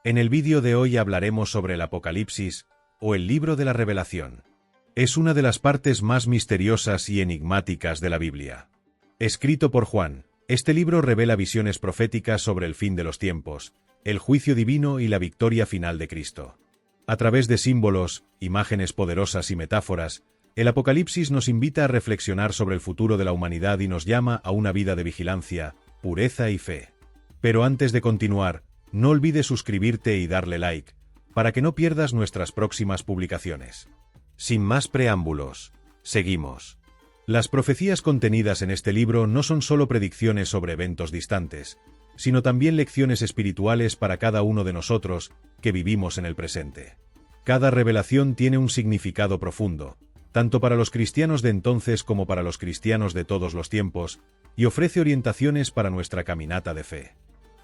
En el vídeo de hoy hablaremos sobre el Apocalipsis, o el libro de la Revelación. Es una de las partes más misteriosas y enigmáticas de la Biblia. Escrito por Juan, este libro revela visiones proféticas sobre el fin de los tiempos, el juicio divino y la victoria final de Cristo. A través de símbolos, imágenes poderosas y metáforas, el Apocalipsis nos invita a reflexionar sobre el futuro de la humanidad y nos llama a una vida de vigilancia, pureza y fe. Pero antes de continuar, no olvides suscribirte y darle like, para que no pierdas nuestras próximas publicaciones. Sin más preámbulos, seguimos. Las profecías contenidas en este libro no son solo predicciones sobre eventos distantes, sino también lecciones espirituales para cada uno de nosotros que vivimos en el presente. Cada revelación tiene un significado profundo, tanto para los cristianos de entonces como para los cristianos de todos los tiempos, y ofrece orientaciones para nuestra caminata de fe.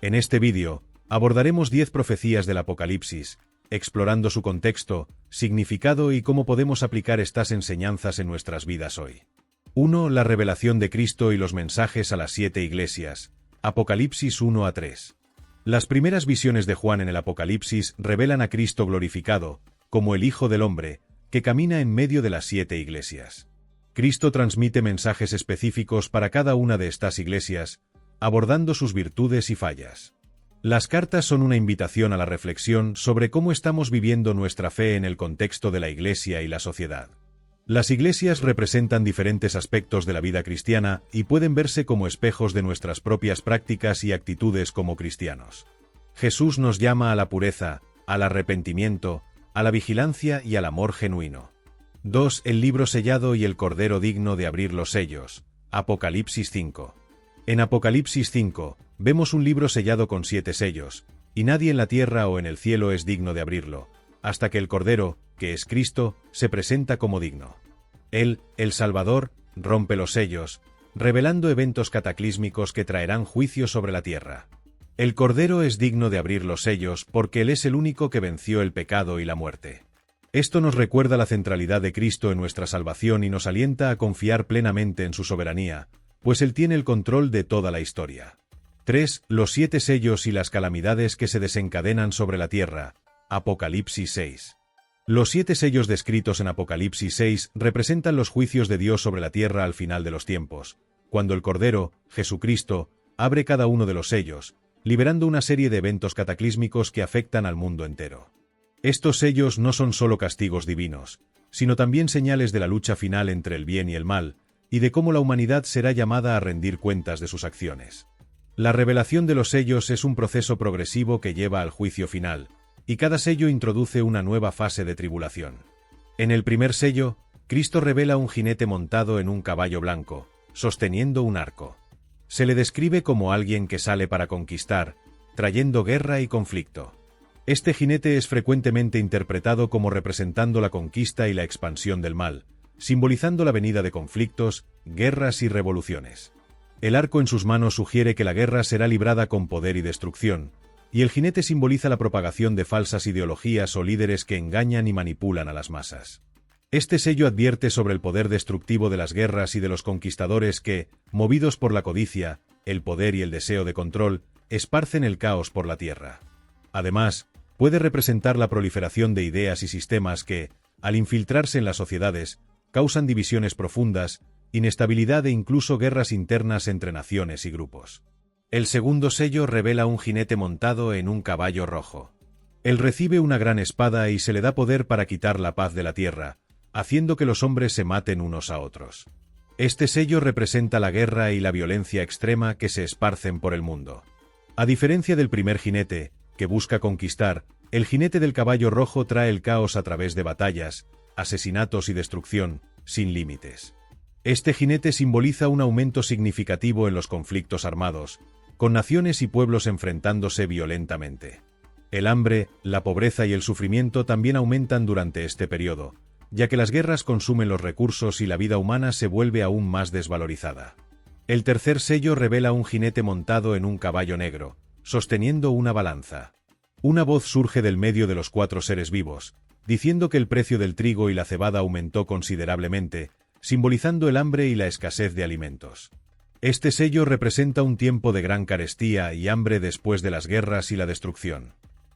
En este vídeo, abordaremos 10 profecías del Apocalipsis, explorando su contexto, significado y cómo podemos aplicar estas enseñanzas en nuestras vidas hoy. 1. La revelación de Cristo y los mensajes a las 7 iglesias. Apocalipsis 1 a 3. Las primeras visiones de Juan en el Apocalipsis revelan a Cristo glorificado, como el Hijo del Hombre, que camina en medio de las 7 iglesias. Cristo transmite mensajes específicos para cada una de estas iglesias, abordando sus virtudes y fallas. Las cartas son una invitación a la reflexión sobre cómo estamos viviendo nuestra fe en el contexto de la Iglesia y la sociedad. Las iglesias representan diferentes aspectos de la vida cristiana y pueden verse como espejos de nuestras propias prácticas y actitudes como cristianos. Jesús nos llama a la pureza, al arrepentimiento, a la vigilancia y al amor genuino. 2. El libro sellado y el cordero digno de abrir los sellos. Apocalipsis 5. En Apocalipsis 5, vemos un libro sellado con 7 sellos, y nadie en la tierra o en el cielo es digno de abrirlo, hasta que el Cordero, que es Cristo, se presenta como digno. Él, el Salvador, rompe los sellos, revelando eventos cataclísmicos que traerán juicio sobre la tierra. El Cordero es digno de abrir los sellos porque Él es el único que venció el pecado y la muerte. Esto nos recuerda la centralidad de Cristo en nuestra salvación y nos alienta a confiar plenamente en su soberanía, pues Él tiene el control de toda la historia. 3. Los 7 sellos y las calamidades que se desencadenan sobre la tierra. Apocalipsis 6. Los 7 sellos descritos en Apocalipsis 6 representan los juicios de Dios sobre la tierra al final de los tiempos, cuando el Cordero, Jesucristo, abre cada uno de los sellos, liberando una serie de eventos cataclísmicos que afectan al mundo entero. Estos sellos no son solo castigos divinos, sino también señales de la lucha final entre el bien y el mal, y de cómo la humanidad será llamada a rendir cuentas de sus acciones. La revelación de los sellos es un proceso progresivo que lleva al juicio final, y cada sello introduce una nueva fase de tribulación. En el primer sello, Cristo revela un jinete montado en un caballo blanco, sosteniendo un arco. Se le describe como alguien que sale para conquistar, trayendo guerra y conflicto. Este jinete es frecuentemente interpretado como representando la conquista y la expansión del mal, simbolizando la venida de conflictos, guerras y revoluciones. El arco en sus manos sugiere que la guerra será librada con poder y destrucción, y el jinete simboliza la propagación de falsas ideologías o líderes que engañan y manipulan a las masas. Este sello advierte sobre el poder destructivo de las guerras y de los conquistadores que, movidos por la codicia, el poder y el deseo de control, esparcen el caos por la tierra. Además, puede representar la proliferación de ideas y sistemas que, al infiltrarse en las sociedades, causan divisiones profundas, inestabilidad e incluso guerras internas entre naciones y grupos. El segundo sello revela un jinete montado en un caballo rojo. Él recibe una gran espada y se le da poder para quitar la paz de la tierra, haciendo que los hombres se maten unos a otros. Este sello representa la guerra y la violencia extrema que se esparcen por el mundo. A diferencia del primer jinete, que busca conquistar, el jinete del caballo rojo trae el caos a través de batallas, asesinatos y destrucción, sin límites. Este jinete simboliza un aumento significativo en los conflictos armados, con naciones y pueblos enfrentándose violentamente. El hambre, la pobreza y el sufrimiento también aumentan durante este periodo, ya que las guerras consumen los recursos y la vida humana se vuelve aún más desvalorizada. El tercer sello revela un jinete montado en un caballo negro, sosteniendo una balanza. Una voz surge del medio de los 4 seres vivos, diciendo que el precio del trigo y la cebada aumentó considerablemente, simbolizando el hambre y la escasez de alimentos. Este sello representa un tiempo de gran carestía y hambre después de las guerras y la destrucción.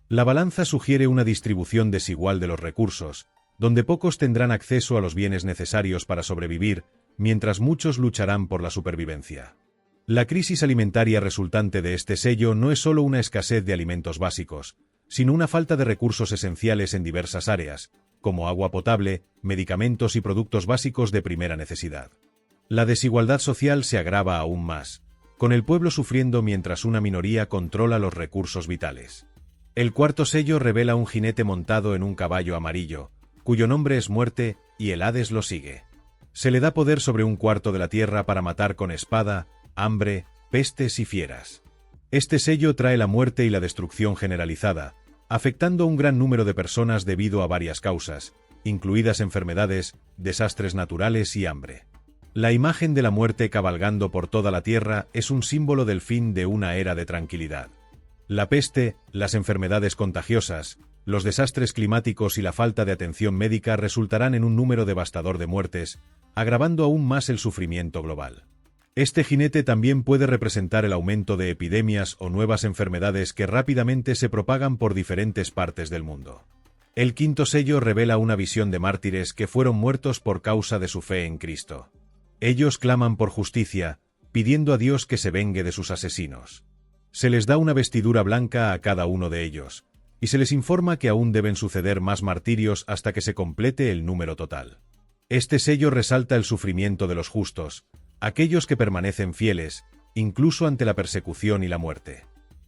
La balanza sugiere una distribución desigual de los recursos, donde pocos tendrán acceso a los bienes necesarios para sobrevivir, mientras muchos lucharán por la supervivencia. La crisis alimentaria resultante de este sello no es solo una escasez de alimentos básicos, sino una falta de recursos esenciales en diversas áreas, como agua potable, medicamentos y productos básicos de primera necesidad. La desigualdad social se agrava aún más, con el pueblo sufriendo mientras una minoría controla los recursos vitales. El cuarto sello revela un jinete montado en un caballo amarillo, cuyo nombre es Muerte, y el Hades lo sigue. Se le da poder sobre un cuarto de la tierra para matar con espada, hambre, pestes y fieras. Este sello trae la muerte y la destrucción generalizada, afectando a un gran número de personas debido a varias causas, incluidas enfermedades, desastres naturales y hambre. La imagen de la muerte cabalgando por toda la tierra es un símbolo del fin de una era de tranquilidad. La peste, las enfermedades contagiosas, los desastres climáticos y la falta de atención médica resultarán en un número devastador de muertes, agravando aún más el sufrimiento global. Este jinete también puede representar el aumento de epidemias o nuevas enfermedades que rápidamente se propagan por diferentes partes del mundo. El quinto sello revela una visión de mártires que fueron muertos por causa de su fe en Cristo. Ellos claman por justicia, pidiendo a Dios que se vengue de sus asesinos. Se les da una vestidura blanca a cada uno de ellos, y se les informa que aún deben suceder más martirios hasta que se complete el número total. Este sello resalta el sufrimiento de los justos, aquellos que permanecen fieles, incluso ante la persecución y la muerte.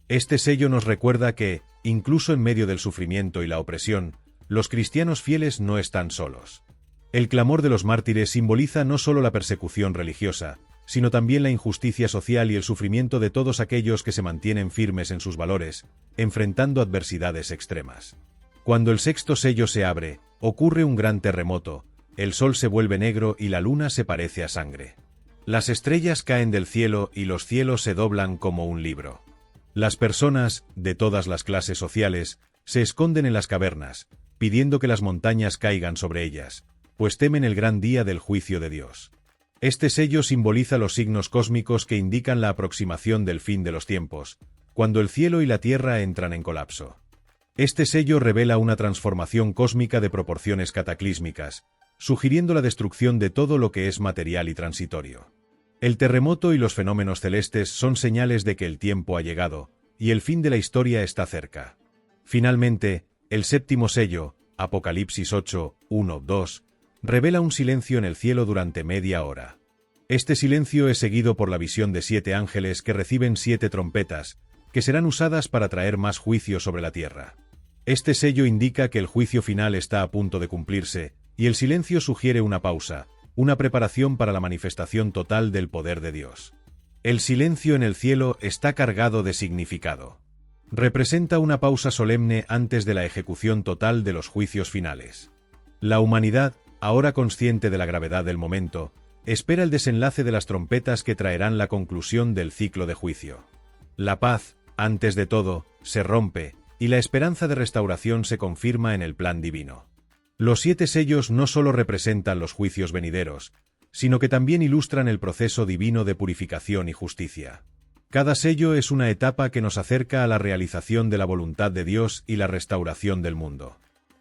Este sello nos recuerda que, incluso en medio del sufrimiento y la opresión, los cristianos fieles no están solos. El clamor de los mártires simboliza no solo la persecución religiosa, sino también la injusticia social y el sufrimiento de todos aquellos que se mantienen firmes en sus valores, enfrentando adversidades extremas. Cuando el sexto sello se abre, ocurre un gran terremoto, el sol se vuelve negro y la luna se parece a sangre. Las estrellas caen del cielo y los cielos se doblan como un libro. Las personas, de todas las clases sociales, se esconden en las cavernas, pidiendo que las montañas caigan sobre ellas, pues temen el gran día del juicio de Dios. Este sello simboliza los signos cósmicos que indican la aproximación del fin de los tiempos, cuando el cielo y la tierra entran en colapso. Este sello revela una transformación cósmica de proporciones cataclísmicas, sugiriendo la destrucción de todo lo que es material y transitorio. El terremoto y los fenómenos celestes son señales de que el tiempo ha llegado, y el fin de la historia está cerca. Finalmente, el séptimo sello, Apocalipsis 8, 1, 2, revela un silencio en el cielo durante media hora. Este silencio es seguido por la visión de 7 ángeles que reciben 7 trompetas, que serán usadas para traer más juicio sobre la tierra. Este sello indica que el juicio final está a punto de cumplirse, y el silencio sugiere una pausa, una preparación para la manifestación total del poder de Dios. El silencio en el cielo está cargado de significado. Representa una pausa solemne antes de la ejecución total de los juicios finales. La humanidad, ahora consciente de la gravedad del momento, espera el desenlace de las trompetas que traerán la conclusión del ciclo de juicio. La paz, antes de todo, se rompe, y la esperanza de restauración se confirma en el plan divino. Los 7 sellos no solo representan los juicios venideros, sino que también ilustran el proceso divino de purificación y justicia. Cada sello es una etapa que nos acerca a la realización de la voluntad de Dios y la restauración del mundo.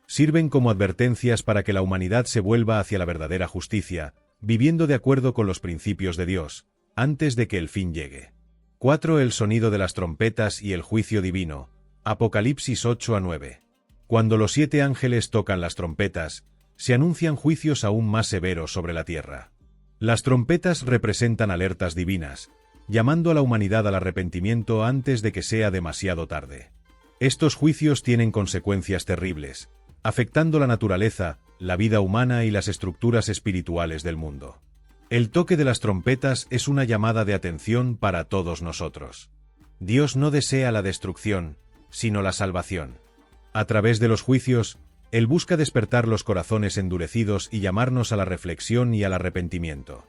Sirven como advertencias para que la humanidad se vuelva hacia la verdadera justicia, viviendo de acuerdo con los principios de Dios, antes de que el fin llegue. 4. El sonido de las trompetas y el juicio divino. Apocalipsis 8 a 9. Cuando los 7 ángeles tocan las trompetas, se anuncian juicios aún más severos sobre la tierra. Las trompetas representan alertas divinas, llamando a la humanidad al arrepentimiento antes de que sea demasiado tarde. Estos juicios tienen consecuencias terribles, afectando la naturaleza, la vida humana y las estructuras espirituales del mundo. El toque de las trompetas es una llamada de atención para todos nosotros. Dios no desea la destrucción, sino la salvación. A través de los juicios, Él busca despertar los corazones endurecidos y llamarnos a la reflexión y al arrepentimiento.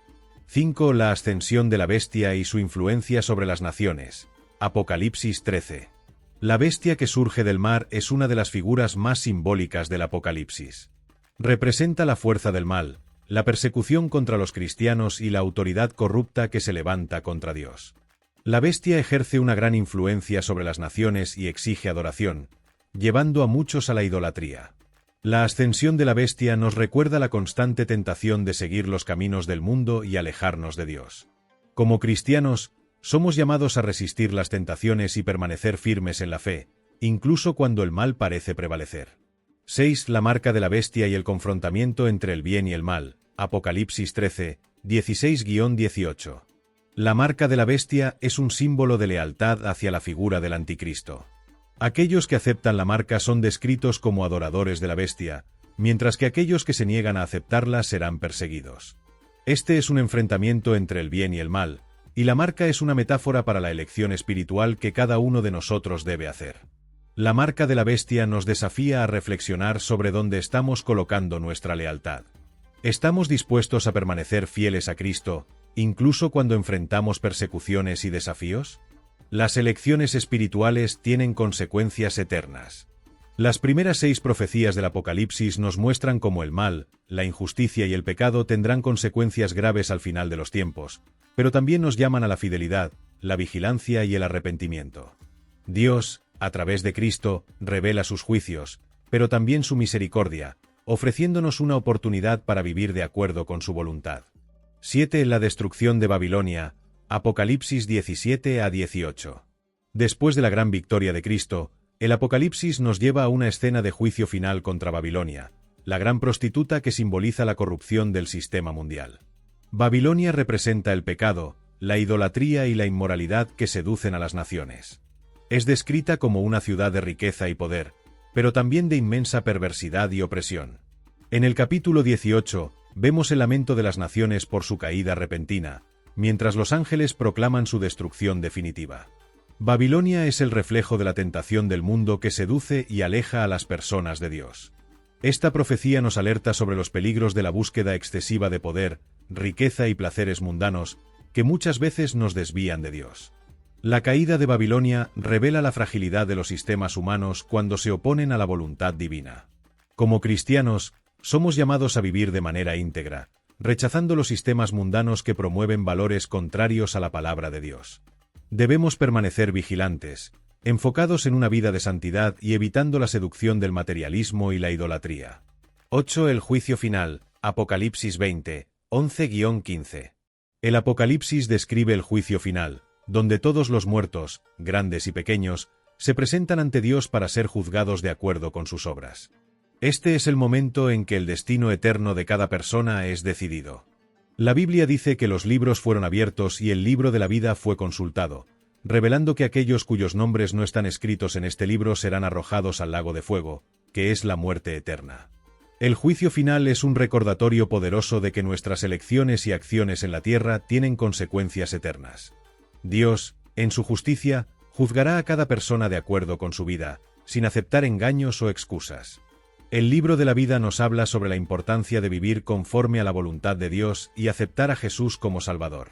5. La ascensión de la bestia y su influencia sobre las naciones. Apocalipsis 13. La bestia que surge del mar es una de las figuras más simbólicas del Apocalipsis. Representa la fuerza del mal, la persecución contra los cristianos y la autoridad corrupta que se levanta contra Dios. La bestia ejerce una gran influencia sobre las naciones y exige adoración, llevando a muchos a la idolatría. La ascensión de la bestia nos recuerda la constante tentación de seguir los caminos del mundo y alejarnos de Dios. Como cristianos, somos llamados a resistir las tentaciones y permanecer firmes en la fe, incluso cuando el mal parece prevalecer. 6. La marca de la bestia y el confrontamiento entre el bien y el mal. Apocalipsis 13, 16-18. La marca de la bestia es un símbolo de lealtad hacia la figura del anticristo. Aquellos que aceptan la marca son descritos como adoradores de la bestia, mientras que aquellos que se niegan a aceptarla serán perseguidos. Este es un enfrentamiento entre el bien y el mal, y la marca es una metáfora para la elección espiritual que cada uno de nosotros debe hacer. La marca de la bestia nos desafía a reflexionar sobre dónde estamos colocando nuestra lealtad. ¿Estamos dispuestos a permanecer fieles a Cristo, incluso cuando enfrentamos persecuciones y desafíos? Las elecciones espirituales tienen consecuencias eternas. Las primeras 6 profecías del Apocalipsis nos muestran cómo el mal, la injusticia y el pecado tendrán consecuencias graves al final de los tiempos, pero también nos llaman a la fidelidad, la vigilancia y el arrepentimiento. Dios, a través de Cristo, revela sus juicios, pero también su misericordia, ofreciéndonos una oportunidad para vivir de acuerdo con su voluntad. 7. La destrucción de Babilonia. Apocalipsis 17-18. Después de la gran victoria de Cristo, el Apocalipsis nos lleva a una escena de juicio final contra Babilonia, la gran prostituta que simboliza la corrupción del sistema mundial. Babilonia representa el pecado, la idolatría y la inmoralidad que seducen a las naciones. Es descrita como una ciudad de riqueza y poder, pero también de inmensa perversidad y opresión. En el capítulo 18, vemos el lamento de las naciones por su caída repentina, mientras los ángeles proclaman su destrucción definitiva. Babilonia es el reflejo de la tentación del mundo que seduce y aleja a las personas de Dios. Esta profecía nos alerta sobre los peligros de la búsqueda excesiva de poder, riqueza y placeres mundanos, que muchas veces nos desvían de Dios. La caída de Babilonia revela la fragilidad de los sistemas humanos cuando se oponen a la voluntad divina. Como cristianos, somos llamados a vivir de manera íntegra, rechazando los sistemas mundanos que promueven valores contrarios a la palabra de Dios. Debemos permanecer vigilantes, enfocados en una vida de santidad y evitando la seducción del materialismo y la idolatría. 8. El juicio final. Apocalipsis 20, 11-15. El Apocalipsis describe el juicio final, donde todos los muertos, grandes y pequeños, se presentan ante Dios para ser juzgados de acuerdo con sus obras. Este es el momento en que el destino eterno de cada persona es decidido. La Biblia dice que los libros fueron abiertos y el libro de la vida fue consultado, revelando que aquellos cuyos nombres no están escritos en este libro serán arrojados al lago de fuego, que es la muerte eterna. El juicio final es un recordatorio poderoso de que nuestras elecciones y acciones en la tierra tienen consecuencias eternas. Dios, en su justicia, juzgará a cada persona de acuerdo con su vida, sin aceptar engaños o excusas. El libro de la vida nos habla sobre la importancia de vivir conforme a la voluntad de Dios y aceptar a Jesús como Salvador.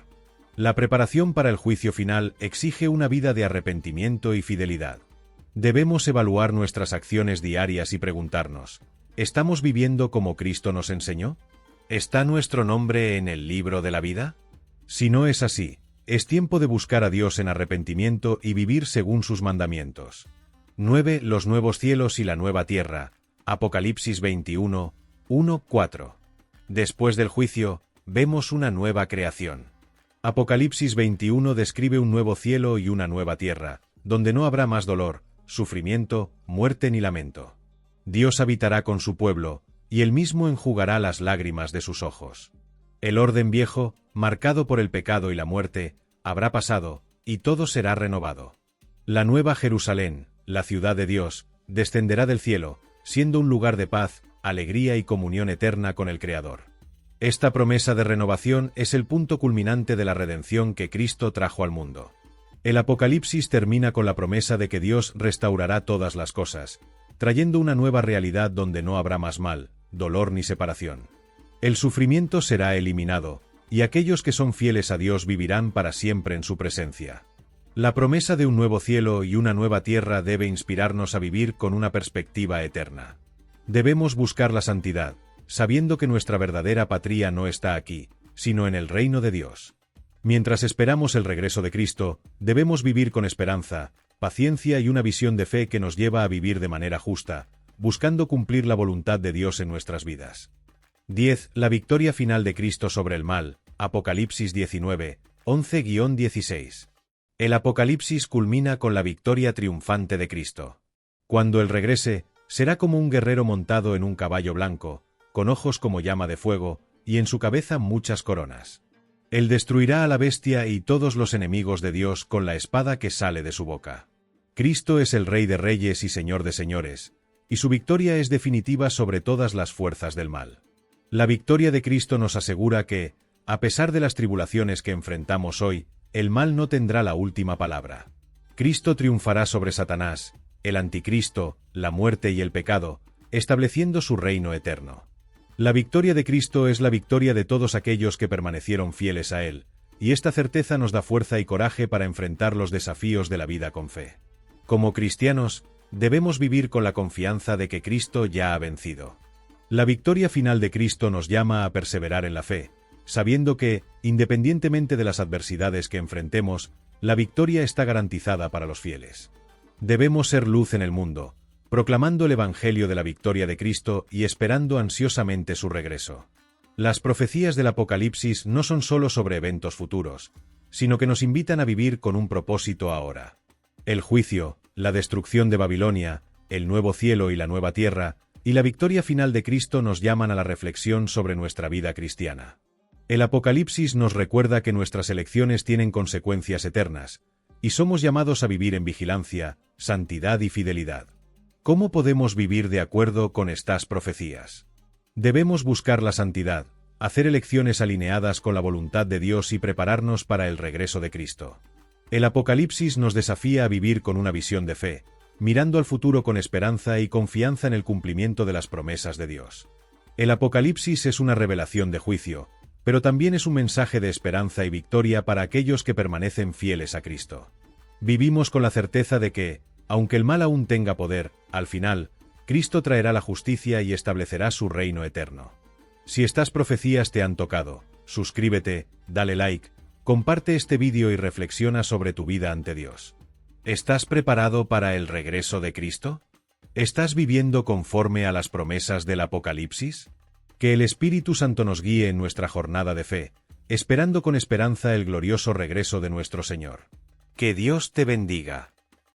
La preparación para el juicio final exige una vida de arrepentimiento y fidelidad. Debemos evaluar nuestras acciones diarias y preguntarnos, ¿estamos viviendo como Cristo nos enseñó? ¿Está nuestro nombre en el libro de la vida? Si no es así, es tiempo de buscar a Dios en arrepentimiento y vivir según sus mandamientos. 9. Los nuevos cielos y la nueva tierra. Apocalipsis 21, 1-4. Después del juicio, vemos una nueva creación. Apocalipsis 21 describe un nuevo cielo y una nueva tierra, donde no habrá más dolor, sufrimiento, muerte ni lamento. Dios habitará con su pueblo, y él mismo enjugará las lágrimas de sus ojos. El orden viejo, marcado por el pecado y la muerte, habrá pasado, y todo será renovado. La nueva Jerusalén, la ciudad de Dios, descenderá del cielo, siendo un lugar de paz, alegría y comunión eterna con el Creador. Esta promesa de renovación es el punto culminante de la redención que Cristo trajo al mundo. El Apocalipsis termina con la promesa de que Dios restaurará todas las cosas, trayendo una nueva realidad donde no habrá más mal, dolor ni separación. El sufrimiento será eliminado, y aquellos que son fieles a Dios vivirán para siempre en su presencia. La promesa de un nuevo cielo y una nueva tierra debe inspirarnos a vivir con una perspectiva eterna. Debemos buscar la santidad, sabiendo que nuestra verdadera patria no está aquí, sino en el reino de Dios. Mientras esperamos el regreso de Cristo, debemos vivir con esperanza, paciencia y una visión de fe que nos lleva a vivir de manera justa, buscando cumplir la voluntad de Dios en nuestras vidas. 10. La victoria final de Cristo sobre el mal. Apocalipsis 19, 11-16. El Apocalipsis culmina con la victoria triunfante de Cristo. Cuando Él regrese, será como un guerrero montado en un caballo blanco, con ojos como llama de fuego, y en su cabeza muchas coronas. Él destruirá a la bestia y todos los enemigos de Dios con la espada que sale de su boca. Cristo es el Rey de Reyes y Señor de Señores, y su victoria es definitiva sobre todas las fuerzas del mal. La victoria de Cristo nos asegura que, a pesar de las tribulaciones que enfrentamos hoy, el mal no tendrá la última palabra. Cristo triunfará sobre Satanás, el anticristo, la muerte y el pecado, estableciendo su reino eterno. La victoria de Cristo es la victoria de todos aquellos que permanecieron fieles a Él, y esta certeza nos da fuerza y coraje para enfrentar los desafíos de la vida con fe. Como cristianos, debemos vivir con la confianza de que Cristo ya ha vencido. La victoria final de Cristo nos llama a perseverar en la fe, sabiendo que, independientemente de las adversidades que enfrentemos, la victoria está garantizada para los fieles. Debemos ser luz en el mundo, proclamando el Evangelio de la victoria de Cristo y esperando ansiosamente su regreso. Las profecías del Apocalipsis no son solo sobre eventos futuros, sino que nos invitan a vivir con un propósito ahora. El juicio, la destrucción de Babilonia, el nuevo cielo y la nueva tierra, y la victoria final de Cristo nos llaman a la reflexión sobre nuestra vida cristiana. El Apocalipsis nos recuerda que nuestras elecciones tienen consecuencias eternas, y somos llamados a vivir en vigilancia, santidad y fidelidad. ¿Cómo podemos vivir de acuerdo con estas profecías? Debemos buscar la santidad, hacer elecciones alineadas con la voluntad de Dios y prepararnos para el regreso de Cristo. El Apocalipsis nos desafía a vivir con una visión de fe, mirando al futuro con esperanza y confianza en el cumplimiento de las promesas de Dios. El Apocalipsis es una revelación de juicio, pero también es un mensaje de esperanza y victoria para aquellos que permanecen fieles a Cristo. Vivimos con la certeza de que, aunque el mal aún tenga poder, al final, Cristo traerá la justicia y establecerá su reino eterno. Si estas profecías te han tocado, suscríbete, dale like, comparte este vídeo y reflexiona sobre tu vida ante Dios. ¿Estás preparado para el regreso de Cristo? ¿Estás viviendo conforme a las promesas del Apocalipsis? Que el Espíritu Santo nos guíe en nuestra jornada de fe, esperando con esperanza el glorioso regreso de nuestro Señor. Que Dios te bendiga.